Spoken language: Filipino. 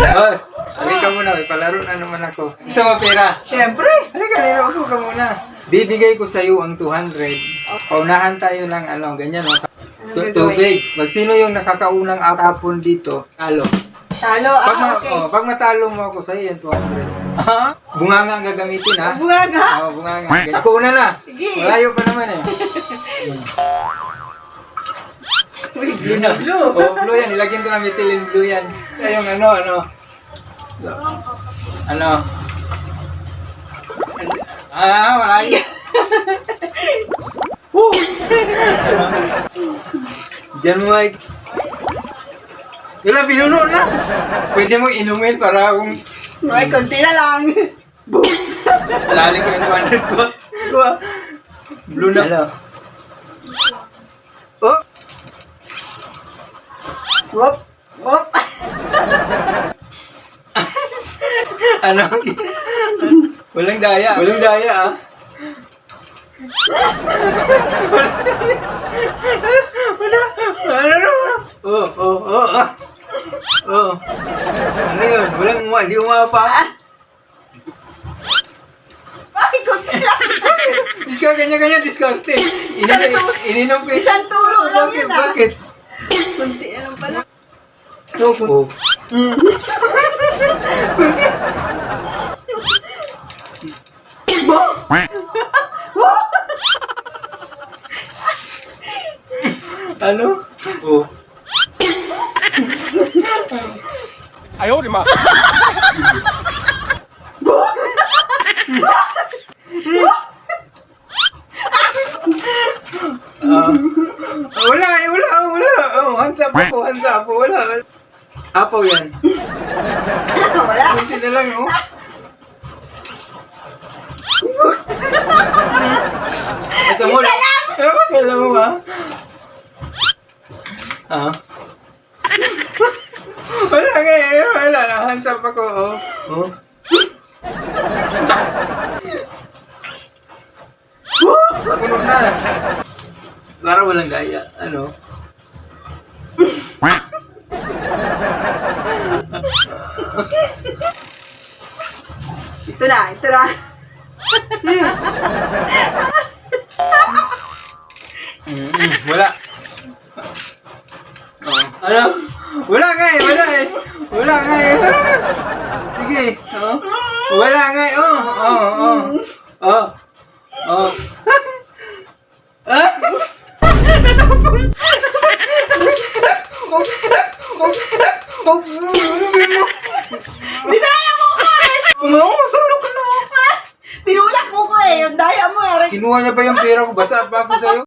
Boss, halika muna. May palaro na naman ako. Gusto mo pera? Siyempre. Halika nito. Upo ka muna. Bibigay ko sa'yo ang 200. Paunahan tayo ng ganyan o. Tubig. Magsino yung nakakaunang atapon dito? Talo. Talo, okay. Pag matalo mo ako sa'yo yung 200. Ha? Bunganga ang gagamitin, ha? Bungaga. Oo, bunganga. Ako una na. Sige. Malayo pa naman eh. Uy, blue na blue. Oo, blue yan. Ilagyan ko na methylene blue yan. Kaya yung ano. Malayo. Woo! Diyan mo ay... Wala, binuno na. Pwede mo inumin para kung... Ay, konti na lang. Lalim ko yung 200 ko. Blue na. Hello. Oh! Whoop. Whoop. Ano? Walang daya. Walang daya, ah. Oh. Ano yun? Hindi umapa. Ay, konti lang. Ikaw kanya-kanya diskarte. Ininom ko. Isang tulo lang yun, ah. Bakit? Konti na lang pala. Oh. Ano? Oh. 哎呦我的妈！ Wala. Oh, hands up ako. Wala. Apo yan. Wala. Kunti na lang, oh. Ito mo lang. Kala mo, ha? Wala nga eh. Wala. Hands up ako, oh. Puno na. Para walang gaya. Ano? Ito na. Wala. Ano? Wala nga eh. Sige. Wala nga eh. Dinaya mo ko eh. Tulog ka na. Pinulak mo ko eh. Yung daya mo eh. Kinuha niya pa yung pera ko. Basa pa ako sa'yo.